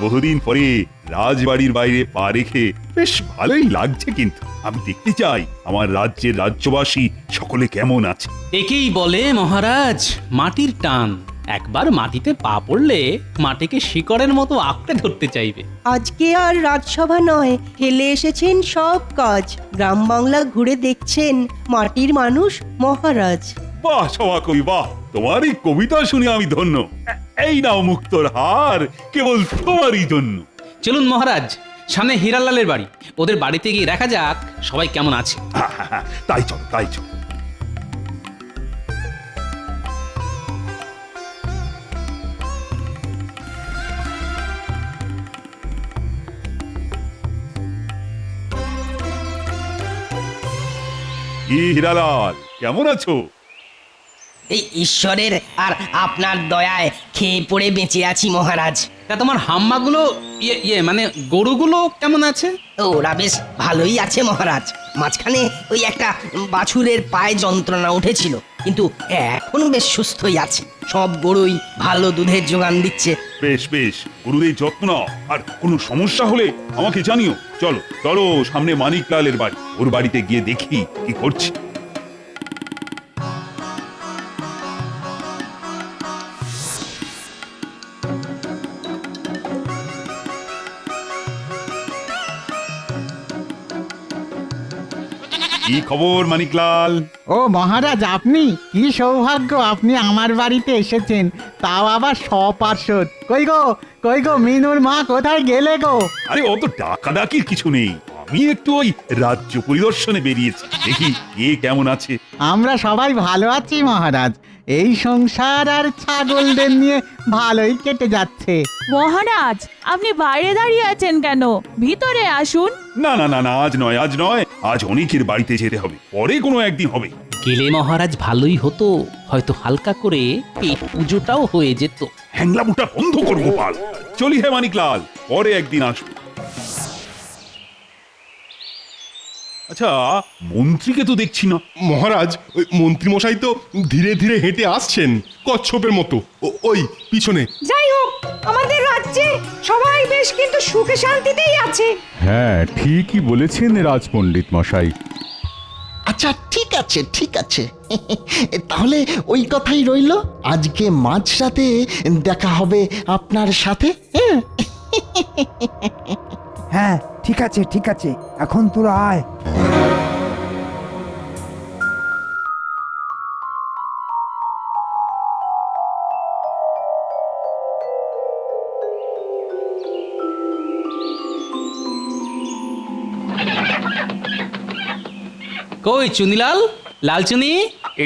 বহুদিন পরে রাজবাড়ির বাইরে পা রেখে বেশ ভালোই লাগছে, কিন্তু আমি দেখতে চাই আমার রাজ্যের রাজ্যবাসী সকলে কেমন আছে। একেই বলে মহারাজ মাটির টান। একবার মাটিতে পা পড়লে মাটিকে শিকড়ের মতো আঁকড়ে ধরতে চাইবে। আজকে আর রাজসভা নয়, ফেলে এসেছেন সব কাজ। গ্রাম বাংলা ঘুরে দেখছেন মাটির মানুষ মহারাজ। বাহ সভা কবি, বাহ! তোমার এই কবিতা শুনে আমি ধন্য। এই নাও মুক্তোর হার, কেবল তোমারই জন্য। চলুন মহারাজ, সামনে হীরালালের বাড়ি, ওদের বাড়িতে গিয়ে দেখা যাক সবাই কেমন আছে। তাই চল, তাই চল। কি হীরালাল, কেমন আছো? এই ঈশ্বরের আর আপনার দয়ায় খেয়ে পড়ে বেঁচে আছি মহারাজ। তা তোমার হাম্মাগুলো মানে গরুগুলো কেমন আছে? ওরা বেশ ভালোই আছে মহারাজ। মাঝখানে ওই একটা বাছুরের পায়ে যন্ত্রণা উঠেছিল, কিন্তু এখন বেশ সুস্থই আছে। সব গরুই ভালো দুধের যোগান দিচ্ছে। বেশ বেশ, গরুদের যত্ন নাও, আর কোনো সমস্যা হলে আমাকে জানিও। চলো চলো, সামনে মানিকলালের বাড়ি, ওর বাড়িতে গিয়ে দেখি কি করছে। কি খবর মানিকলাল? ও মহারাজ, আপনি কি সৌভাগ্য, আপনি আমার বাড়িতে এসেছেন, তাও আবার সপার্শ্বদ। কই গো মিনুর মা, কোথায় গেলে গো? আরে অত ডাকাডাকির কিছু নেই, আমি একটু ওই রাজ্য পরিদর্শনে বেরিয়েছি, দেখি কে কেমন আছে। আমরা সবাই ভালো আছি মহারাজ। এই সংসার আর ছাগলদের নিয়ে ভালোই কেটে যাচ্ছে। মহারাজ, আপনি বাইরে দাঁড়িয়ে আছেন কেন? ভিতরে আসুন। না না না না, আজ নয়, আজ নয়, আজ অনেকের বাড়িতে যেতে হবে, পরে কোনো একদিন হবে। গেলে মহারাজ ভালোই হতো, হয়তো হালকা করে পেট পুজোটাও হয়ে যেত। হ্যাংলামুটা বন্ধ কর গোপাল। চলি হে মানিকলাল, পরে একদিন আসবো। আচ্ছা, মন্ত্রীকে তো দেখছি না। মহারাজ, ওই মন্ত্রীমশাই তো ধীরে ধীরে হেঁটে আসছেন কচ্ছপের মতো, ওই পিছনে। যাই হোক, আমাদের রাজ্যে সবাই বেশ কিন্তু সুখে শান্তিতেই আছে। হ্যাঁ, ঠিকই বলেছেন রাজপণ্ডিত মশাই। আচ্ছা ঠিক আছে, ঠিক আছে। তাহলে ওই কথাই রইল, আজকে মাঝরাতে দেখা হবে আপনার সাথে। হ্যাঁ ঠিক আছে, ঠিক আছে, এখন তোরা আয়। কই চুনিলাল, লালচুনি?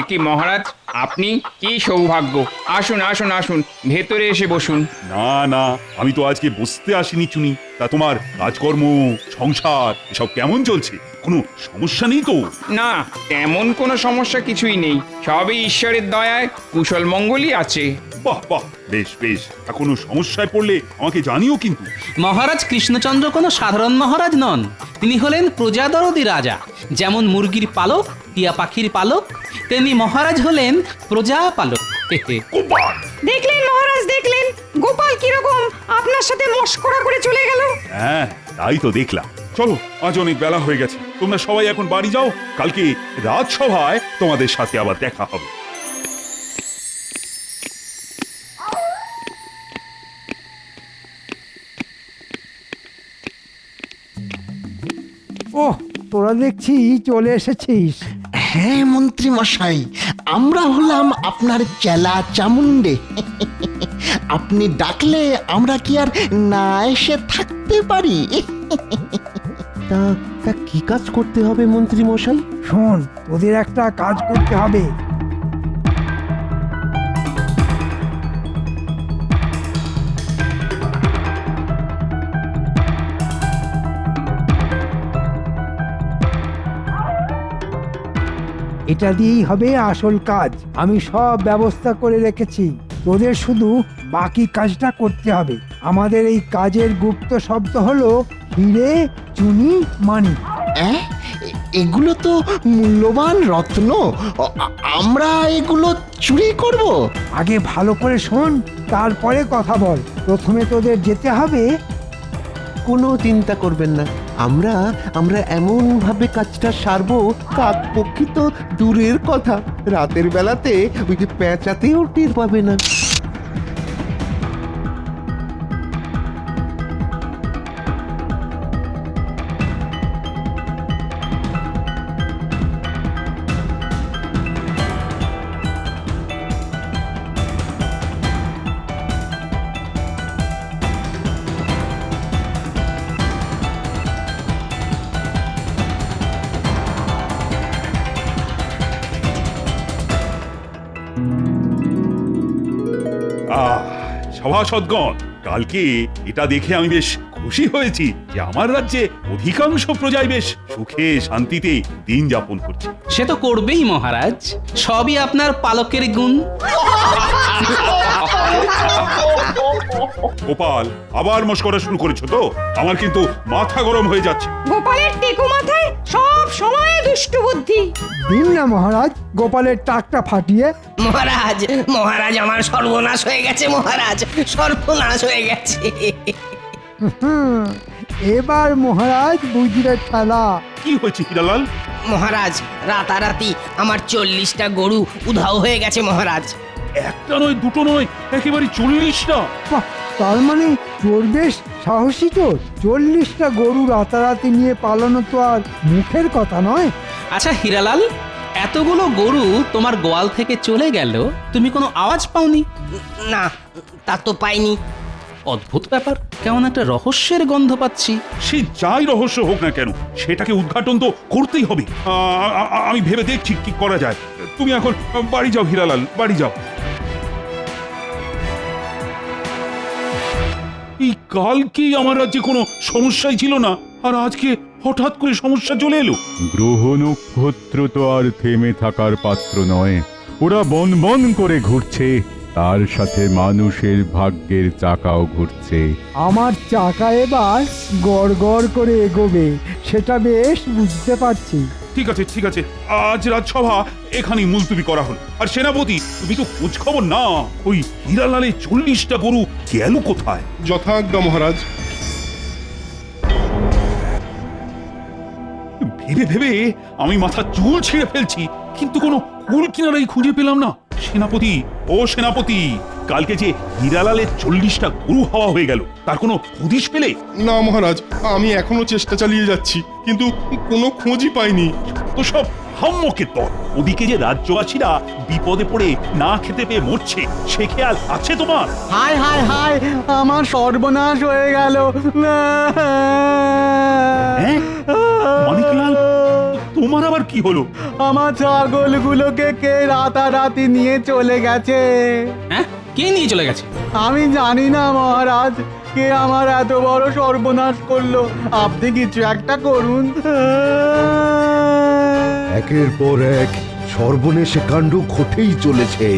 একি মহারাজ, আপনি কি সৌভাগ্য! আসুন আসুন আসুন, ভেতরে এসে বসুন। না না, আমি তো আজকে বসতে আসিনি চুনি। তা তোমার কাজকর্ম, সংসার এসব কেমন চলছে? কোনো সমস্যা নেই তো? না, তেমন কোনো সমস্যা কিছুই নেই, সবই ঈশ্বরের দয়ায় কুশল মঙ্গলই আছে। বাহ বাহ, বেশ বেশ। আর কোনো সমস্যায় পড়লে আমাকে জানিও কিন্তু। মহারাজ কৃষ্ণচন্দ্র কোনো সাধারণ মহারাজ নন, তিনি হলেন প্রজাদরদি রাজা। যেমন মুরগির পালক, টিয়া পাখির পালক, তেমনি মহারাজ হলেন প্রজা পালক। দেখলেন মহারাজ, দেখলেন গোপাল কিরকম আপনার সাথে মশকরা করে চলে গেল। হ্যাঁ, তাই তো দেখলাম। চলো, আজ অনেক বেলা হয়ে গেছে, তোমরা সবাই এখন বাড়ি যাও। কালকে রাজসভায় তোমাদের সাথে আবার দেখা হবে। ওহ, তোরা দেখছি চলে এসেছিস। হ্যাঁ মন্ত্রী মশাই, আমরা হলাম আপনার চেলা চামুন্ডে। আপনি ডাকলে আমরা কি আর না এসে থাকতে পারি? তা কি কাজ করতে হবে মন্ত্রী মশাই? শোন, তোদের একটা কাজ করতে হবে। এটা দিয়েই হবে আসল কাজ। আমি সব ব্যবস্থা করে রেখেছি, তোদের শুধু বাকি কাজটা করতে হবে। আমাদের এই কাজের গুপ্ত শব্দ হলো হিরে, চুনি, মানি। এগুলো তো মূল্যবান রত্ন। আমরা এগুলো চুরি করব? আগে ভালো করে শোন, তারপরে কথা বল। প্রথমে তোদের যেতে হবে। কোনো চিন্তা করবেন না, আমরা আমরা এমন ভাবে কাজটা সারবো, কাকপক্ষী তো দূরের কথা, রাতের বেলাতে ওই যে পেঁচাতেও টের পাবে না। সভাসদগণ, কালকে এটা দেখে আমি বেশ খুশি হয়েছি যে আমার রাজ্যে অধিকাংশ প্রজাই বেশ সুখে শান্তিতে দিন যাপন করছে। সে তো করবেই মহারাজ, সবই আপনার পালকের গুণ। গোপাল, আবার মস্করা শুরু করেছো তো? আমার কিন্তু মাথা গরম হয়ে যাচ্ছে। গোপালের টেকো মাথায় সব সময় দুষ্টু বুদ্ধি। দিন না মহারাজ গোপালের টাকটা ফাটিয়ে। মহারাজ, মহারাজ আমার সর্বনাশ হয়ে গেছে, মহারাজ সর্বনাশ হয়ে গেছে। হুম, এবার মহারাজ বুঝলে খেলা। কি হয়েছে হিরালাল? মহারাজ, রাতারাতি আমার 40টা গরু উধাও হয়ে গেছে মহারাজ। একটা নয়, দুটো নয়, একেবারে 40টা। বাহ, তার মানে চোর বেশ সাহসী চোর। 40টা গরু রাতারাতি নিয়ে পালানো তো আর মুখের কথা নয়। আচ্ছা হীরালাল, এতগুলো গরু তোমার গোয়াল থেকে চলে গেল, তুমি কোনো আওয়াজ পাওনি? না, তা তো পাইনি। অদ্ভুত ব্যাপার, কেমন একটা রহস্যের গন্ধ পাচ্ছি। সে যাই রহস্য হোক না কেন, সেটাকে উদ্ঘাটন তো করতেই হবে। আমি ভেবে দেখছি কি করা যায়। তুমি এখন বাড়ি যাও হিরালাল, বাড়ি যাও। এই কালকে আমার রাজ্যে কোনো সমস্যাই ছিল না, আর আজকে হঠাৎ করে সমস্যা চলে এলো। গ্রহ নক্ষত্র তো আর থেমে থাকার পাত্র নয়, ওরা বন বন করে ঘুরছে, তার সাথে মানুষের ভাগ্যের চাকাও ঘুরছে। আমার চাকা এবার গড় গড় করে এগোবে, সেটা বেশ বুঝতে পারছি। ঠিক আছে, ঠিক আছে, আজ রাজসভা এখানেই মুলতবি করা হলো। আর সেনাপতি, তুমি তো খোঁজ খবর না, ওই হিরালালের 40টা গরু গেল কোথায়? যথাজ্ঞা মহারাজ। ভেবে ভেবে আমি মাথা চুল ছিঁড়ে ফেলছি, কিন্তু কোনো কুল কিনারাই খুঁজে পেলাম না। সেনাপতি, ও সেনাপতি, কালকে যে হিরালালের 40টা গরু হাওয়া হয়ে গেল, তার কোনো হদিশ পেলে? না মহারাজ, আমি এখনো চেষ্টা চালিয়ে যাচ্ছি, কিন্তু কোনো খোঁজই পাইনি। তো সব হাম্মকের দল। ওদিকে যে রাজ্যবাসীরা বিপদে পড়ে না খেতে পেয়ে মরছে, সে খেয়াল আছে তোমার? হায় হায় হায়, আমার সর্বনাশ হয়ে গেল। মানিকলাল, তোমার আবার কি হলো? আমার ছাগলগুলোকে কে রাতারাতি নিয়ে চলে গেছে। হ্যাঁ, কে নিয়ে চলে গেছে? আমি জানি না মহারাজ, কে আমার এত বড় সর্বনাশ করলো। আপনি কিছু একটা করুন। একের পর এক সর্বনেশে কাণ্ড ঘটেই চলেছে।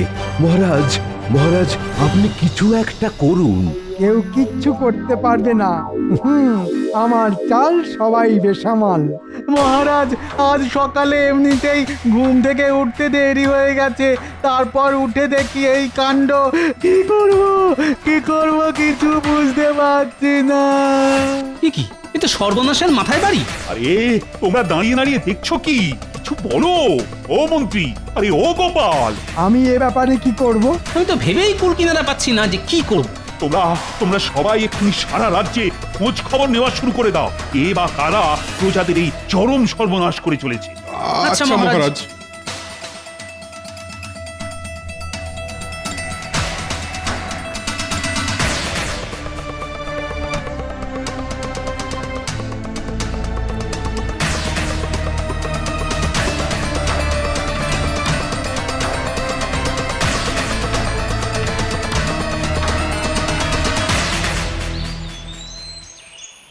মহারাজ, মহারাজ, আপনি কিছু একটা করুন। কেউ কিচ্ছু করতে পারবে না। আমার চাল সবাই বেসামাল। মহারাজ, আজ সকালে এমনিতেই ঘুম থেকে উঠতে দেরি হয়ে গেছে, তারপর উঠে দেখি এই কাণ্ড। কি করব, কি করব, কিছু বুঝতে পারছি না। কি এ তো সর্বনাশের মাথায় বাড়ি। আরে তোমরা দাঁড়িয়ে দাঁড়িয়ে দেখছো কি? কিছু বলো। ও মন্ত্রী, আরে ও গোপাল, আমি এ ব্যাপারে কি করব? আমি তো ভেবেই কুল কিনারা পাচ্ছি না যে কি করব। তোমরা সবাই এক্ষুনি সারা রাজ্যে খোঁজ খবর নেওয়া শুরু করে দাও। কে বা কারা প্রজাদের এই চরম সর্বনাশ করে চলেছে। আচ্ছা মহারাজ।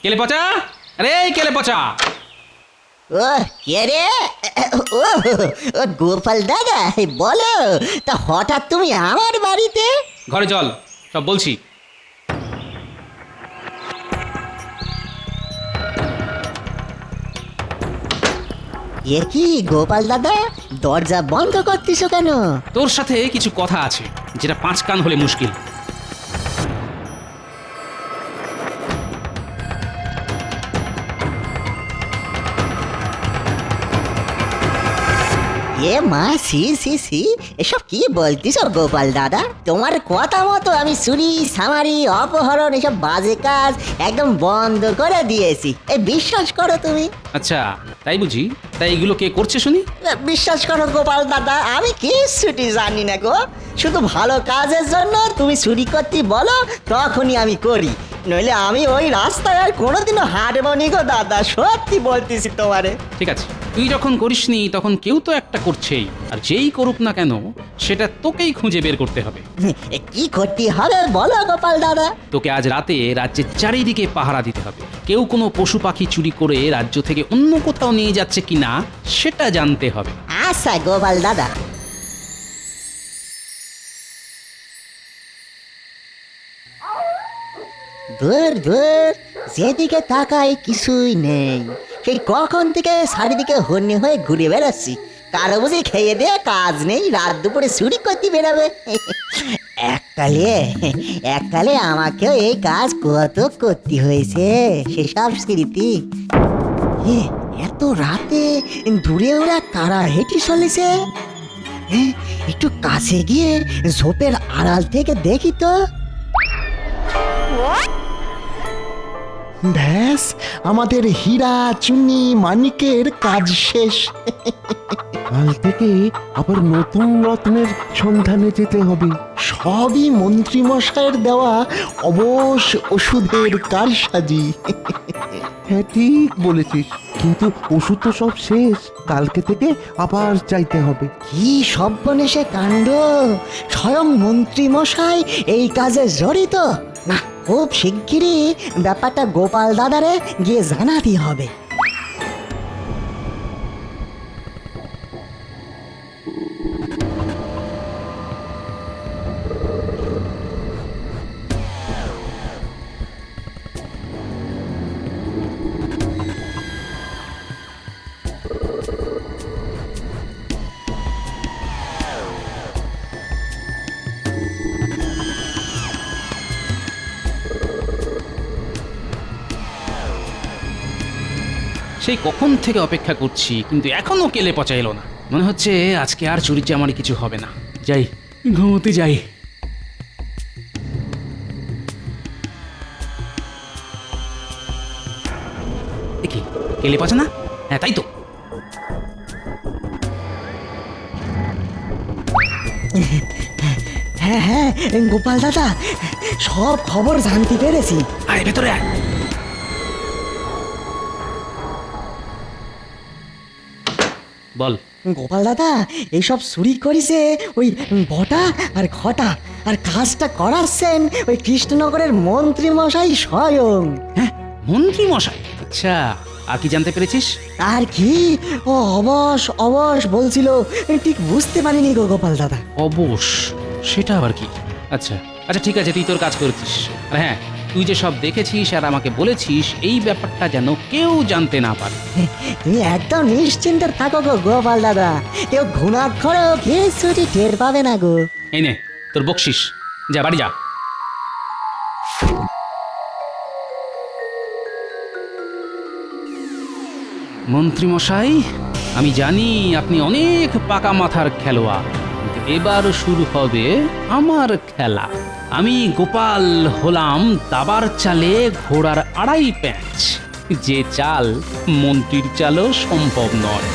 কেলে পচা, আরে কেলে পচা। ও কে রে? ও গোপাল দাদা, বলো তা হঠাৎ তুমি আমার বাড়িতে? ঘরে চল, সব বলছি। এ কি গোপাল দাদা, দরজা বন্ধ করতেছো কেন? তোর সাথে কিছু কথা আছে, যেটা 5 কান হলে মুশকিল। এ মা, সি সি সি, এসব কি বলতিস গোপাল দাদা? তোমার কথা মতো আমি চুরি সামারি অপহরণ এসব বাজে কাজ একদম বন্ধ করে দিয়েছি, এই বিশ্বাস করো তুমি। আচ্ছা তাই বুঝি? তাই এগুলো কে করছে শুনি? বিশ্বাস করো গোপাল দাদা, আমি কিচ্ছুটি জানি না গো। শুধু ভালো কাজের জন্য তুমি চুরি করতে বলো, তখনই আমি করি, নইলে আমি ওই রাস্তায় আর কোনোদিনও হাঁটবো নি গো দাদা, সত্যি বলতেছি তোমারে। ঠিক আছে, তুই যখন করিসনি তখন কেউ তো একটা করছেই, আর যেই করুক না কেন সেটা তোকেই খুঁজে বের করতে হবে। কি করতে হবে বলো গোপাল দাদা? তোকে আজ রাতে রাজ্যের চারিদিকে পাহারা দিতে হবে। কেউ কোনো পশু পাখি চুরি করে রাজ্য থেকে অন্য কোথাও নিয়ে যাচ্ছে কিনা সেটা জানতে হবে। আচ্ছা গোপাল দাদা। দূর দূর, যেদিকে তাকাই কিছুই নেই, সেই কখন থেকে চারিদিকে হন্যে হয়ে ঘুরে বেড়াচ্ছি। কারো বুঝি খেয়ে দিয়ে কাজ নেই, রাত দুপুরে চুরি করতে বেরোবে। এককালে আমাকেও এই কাজ কত করতে হয়েছে, সেসব স্মৃতি। এত রাতে দূরে ওরা কারা হেঁটে চলেছে? একটু কাছে গিয়ে ঝোপের আড়াল থেকে দেখি তো। ব্যাস, আমাদের হীরা চুনি মানিকের কাজ শেষ। কাল থেকে আবার নতুন রত্নের সন্ধানে যেতে হবে। সবই মন্ত্রী মশাইয়ের দেওয়া অবশ ওষুধের কারসাজি। হ্যাঁ ঠিক বলেছিস, কিন্তু ওষুধ তো সব শেষ, কালকে থেকে আবার চাইতে হবে। কি সর্বনেশে কাণ্ড! স্বয়ং মন্ত্রী মশাই এই কাজে জড়িত। না, খুব শিগগিরই ব্যাপারটা গোপাল দাদারে গিয়ে জানাতে হবে। সেই কখন থেকে অপেক্ষা করছি, কিন্তু এখনো কেলে পচা এলো না। মনে হচ্ছে আজকে আর চুরি চামারি কিছু হবে না। যাই, ঘুমোতে যাই। দেখি কেলে পচা না? হ্যাঁ তাই তো। হ্যাঁ হ্যাঁ গোপাল দাদা, সব খবর জানতে পেরেছি। আয় ভেতরে আয়। বল গোপাল দাদা, এইসব চুরি করেছে ওই বটা আর ঘটা, আর কাজটা করাচ্ছেন ওই কৃষ্ণনগরের মন্ত্রী মশাই স্বয়ং। হ্যাঁ, মন্ত্রী মশাই? আচ্ছা, আর কি জানতে পেরেছিস? আর কি, ও অবশ অবশ বলছিল, ঠিক বুঝতে পারিনি গো গোপাল দাদা। অবশ? সেটা আবার কি? আচ্ছা আচ্ছা ঠিক আছে, তুই তোর কাজ করেছিস। আর হ্যাঁ, তুই যে সব দেখেছিস আর আমাকে বলেছিস, এই ব্যাপারটা যেন কেউ জানতে না পারে। তুমি একদম নিশ্চিন্তে থাকো গো গোপাল দাদা, কেউ ঘুণাক্ষরেও কিছুটি টের পাবে না গো। এই নে তোর বকশিস, যা বাড়ি যা। মন্ত্রী মশাই, আমি জানি আপনি অনেক পাকা মাথার খেলোয়াড়, কিন্তু এবার শুরু হবে আমার খেলা। আমি গোপাল হলাম দাবার চালে ঘোড়ার 2.5 প্যাঁচ, যে চাল মন্ত্রীর চালও সম্ভব নয়।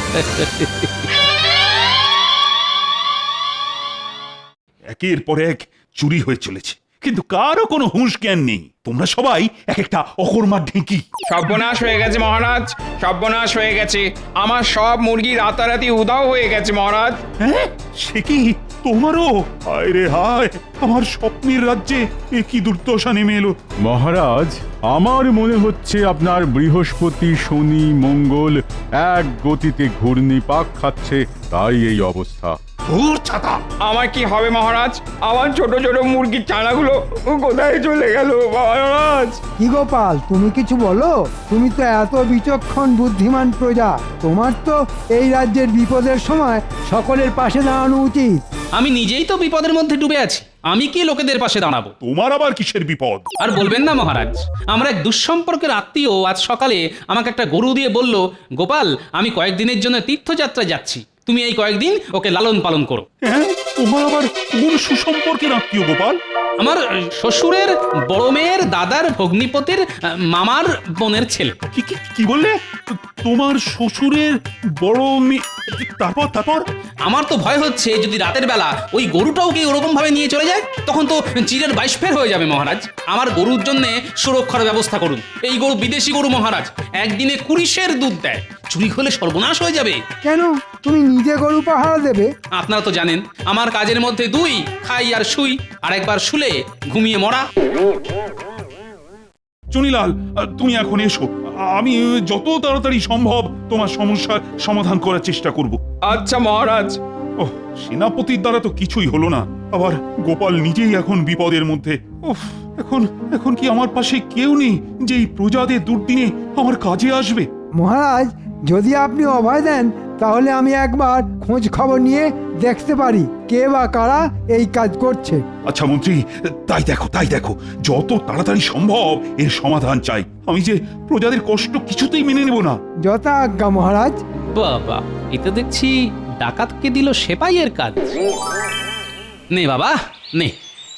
একের পর এক চুরি হয়ে চলেছে, কিন্তু কারো কোনো হুঁশ জ্ঞান নেই। তোমরা সবাই এক একটা অকর্মার ঢেঁকি। সর্বনাশ হয়ে গেছে মহারাজ, সর্বনাশ হয়ে গেছে। আমার সব মুরগি রাতারাতি উধাও হয়ে গেছে মহারাজ। হ্যাঁ, সে কি তোমারও? হায় রে হায়, আমার স্বপ্নের রাজ্যে এ কি দুর্দশা নেমে এলো। মহারাজ, আমার মনে হচ্ছে আপনার বৃহস্পতি শনি মঙ্গল এক গতিতে ঘূর্ণিপাক খাচ্ছে, তাই এই অবস্থা। ধুর ছাতা। আমার কি হবে মহারাজ? আমার ছোট ছোট মুরগির চানাগুলো কোথায় চলে গেল মহারাজ? কি গোপাল, তুমি কিছু বলো? তুমি তো এত বিচক্ষণ বুদ্ধিমান প্রজা, তোমার তো এই রাজ্যের বিপদের সময় সকলের পাশে দাঁড়ানো উচিত। আমি নিজেই তো বিপদের মধ্যে ডুবে আছি, আমি কি লোকেদের পাশে দাঁড়াবো? তোমার আবার কিসের বিপদ? আর বলবেন না মহারাজ, আমার এক দুঃসম্পর্কের আত্মীয় আজ সকালে আমাকে একটা গরু দিয়ে বলল, গোপাল আমি কয়েকদিনের জন্য তীর্থযাত্রা যাচ্ছি, তুমি এই কয়েকদিন ওকে লালন পালন করো। হ্যাঁ, তোমার আবার কোন সুসম্পর্কের আত্মীয় গোপাল? আমার শ্বশুরের বড় মেয়ের দাদার ভগ্নিপতির মামার বোনের ছেলে। কি বললে? তোমার শ্বশুরের বড় মেয়ে? তারপর তারপর আমার তো ভয় হচ্ছে যদি রাতের বেলা ওই গরুটাও কি ওরকম ভাবে নিয়ে চলে যায়, তখন তো চিরের 22 ফের হয়ে যাবে মহারাজ। আমার গরুর জন্য সুরক্ষার ব্যবস্থা করুন। এই গরু বিদেশি গরু মহারাজ, একদিনে 20 সের দুধ দেয়, চুরি হলে সর্বনাশ হয়ে যাবে। কেন, তুমি নিজে গরু পাহারা দেবে? আপনারা তো জানেন আমার কাজের মধ্যে দুই, খাই আর শুই, আর একবার শুলে ঘুমিয়ে মরা। চুনিলাল, তুমি এখন এসো, আমি যত তাড়াতাড়ি সম্ভব তোমার সমস্যার সমাধান করার চেষ্টা করব। আচ্ছা মহারাজ। ওহ, সেনাপতির দ্বারা তো কিছুই হলো না, আবার গোপাল নিজেই এখন বিপদের মধ্যে। উফ, এখন এখন কি আমার পাশে কেউ নেই যে এই প্রজাদের দুর্দিনে আমার কাজে আসবে? মহারাজ, যদি আপনি অভয় দেন তাহলে আমি একবার খোঁজ খবর নিয়ে দেখতে পারি কে বা কারা এই কাজ করছে। আচ্ছা মন্ত্রী, তাই দেখো যত তাড়াতাড়ি সম্ভব এর সমাধান চাই। আমি যে প্রজাদের কষ্ট কিছুতেই মেনে নেব না। যথা আজ্ঞা মহারাজ। বাবা, এটা দেখছি ডাকাতকে দিল সেপাইয়ের কাজ। নে বাবা নে,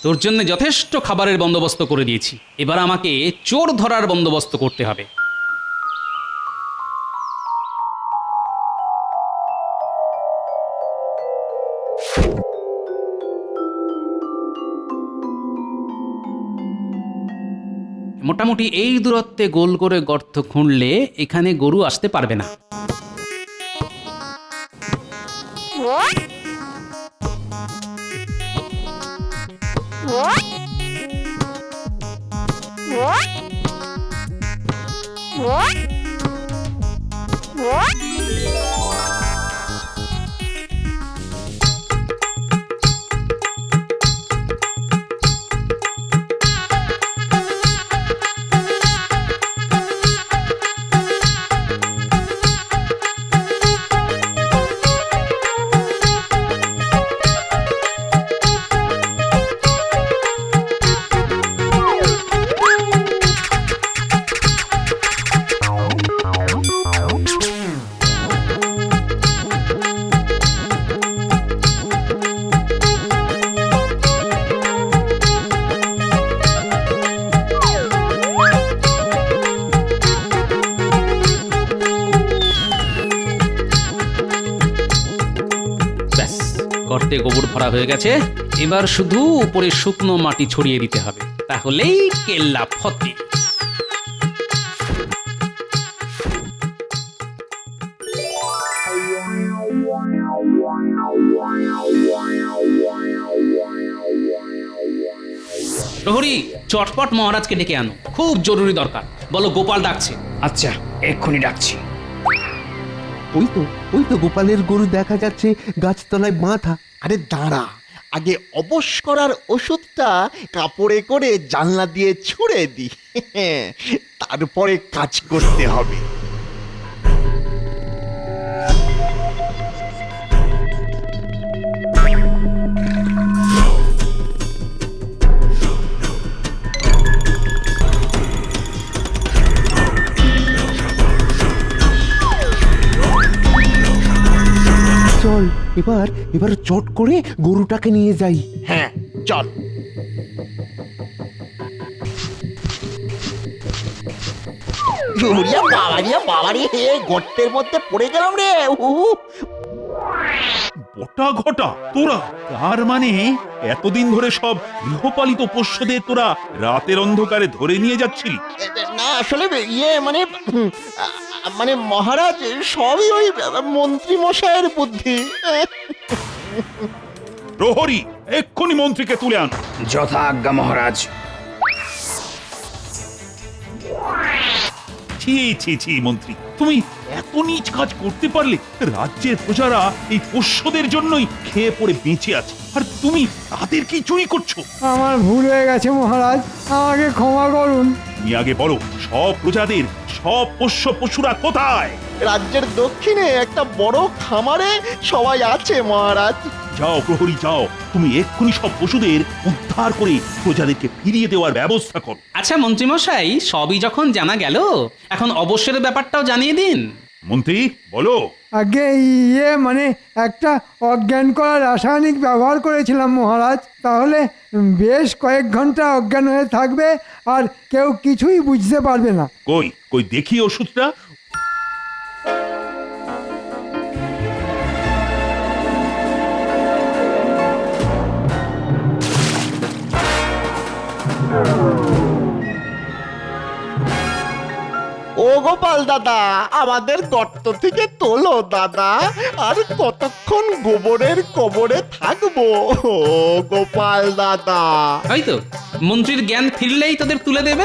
তোর জন্য যথেষ্ট খাবারের বন্দোবস্ত করে দিয়েছি, এবার আমাকে চোর ধরার বন্দোবস্ত করতে হবে। মোটামুটি এই দূরত্বে গোল করে গর্ত খুঁড়লে এখানে গরু আসতে পারবে না। গর্তে গোবর ভরা হয়ে গেছে, এবার শুধু উপরে শুকনো মাটি ছড়িয়ে দিতে হবে, তাহলেই কেল্লা ফতে। প্রহরী, চটপট মহারাজকে ডেকে আনো, খুব জরুরি দরকার। বলো গোপাল ডাকছে। আচ্ছা, এক্ষুনি ডাকছি। ওই তো গোপালের গরু দেখা যাচ্ছে গাছতলায় বাঁধা। আরে দাঁড়া, আগে অবশ করার ওষুধটা কাপড়ে করে জানলা দিয়ে ছুঁড়ে দি, তারপরে কাজ করতে হবে। চল এবার চট করে গরুটাকে নিয়ে যাই। হ্যাঁ চল। বাবারি, গর্তের মধ্যে পড়ে গেলাম রে। বটা ঘটা তোরা, তার মানে এতদিন ধরে সব গৃহপালিত পোষ্যদের তোরা রাতের অন্ধকারে ধরে নিয়ে যাচ্ছিলি? না আসলে মানে মহারাজ, সবই ওই মন্ত্রী মশাইয়ের বুদ্ধি। প্রহরী, এক্ষুনি মন্ত্রীকে তুলে আন। যথা আজ্ঞা মহারাজ। ছি মন্ত্রী, তুমি এত নীচ কাজ করতে পারলে? রাজ্যের প্রজারা এই পোষ্যদের জন্যই খেয়ে পড়ে বেঁচে আছে, আর তুমি তাদের কি চুরি করছো? আমার ভুল হয়ে গেছে মহারাজ, আমাকে ক্ষমা করুন। তুমি আগে বলো, সব প্রজাদের সব পোষ্য পশুরা কোথায়? রাজ্যের দক্ষিণে একটা বড় খামারে সবাই আছে মহারাজ। যাও প্রহরী, যাও, তুমি এক্ষুনি সব পশুদের উদ্ধার করে প্রজাদেরকে ফিরিয়ে দেওয়ার ব্যবস্থা করো। আচ্ছা মন্ত্রীমশাই, সবই যখন জানা গেল, এখন অবসরের ব্যাপারটাও জানিয়ে দিন। মন্ত্রী বলো। আগে মানে একটা অজ্ঞান করা রাসায়নিক ব্যবহার করেছিলাম মহারাজ, তাহলে বেশ কয়েক ঘন্টা অজ্ঞান হয়ে থাকবে আর কেউ কিছুই বুঝতে পারবে না। কই কই দেখি ওষুধটা। ও গোপাল দাদা, আমাদের গর্ত থেকে তোলো দাদা, আর কতক্ষণ গোবরের কবরে থাকবো? ও গোপাল দাদা, ওই তো মন্ত্রীর জ্ঞান ফিরলেই তোদের তুলে দেবে।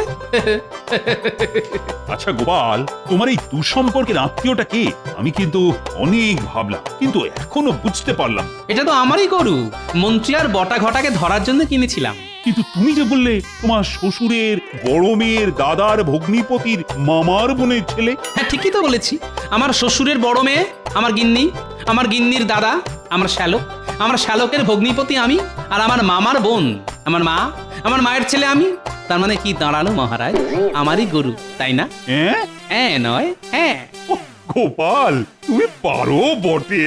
আচ্ছা গোপাল, তোমার এই দুঃসম্পর্কের আত্মীয়টা কে? আমি কিন্তু অনেক ভাবলাম, কিন্তু এখনো বুঝতে পারলাম। এটা তো আমারই গরু, মন্ত্রী আর বটা ঘটাকে ধরার জন্য কিনেছিলাম। কিন্তু তুমি যে বললে তোমার শ্বশুরের বড় মেয়ের দাদার ভগ্নিপতির মামার বোনের ছেলে। হ্যাঁ ঠিকই তো বলেছি, আমার শ্বশুরের বড় মেয়ে আমার গিন্নি, আমার গিন্নির দাদা আমার শ্যালক, আমার শ্যালকের ভগ্নিপতি আমি, আর আমার মামার বোন আমার মা, আমার মায়ের ছেলে আমি। তার মানে কি দাঁড়ালো মহারাজ, আমারই গরু, তাই না? হ্যাঁ নয় হ্যাঁ। গোপাল, তুমি পারো বটে।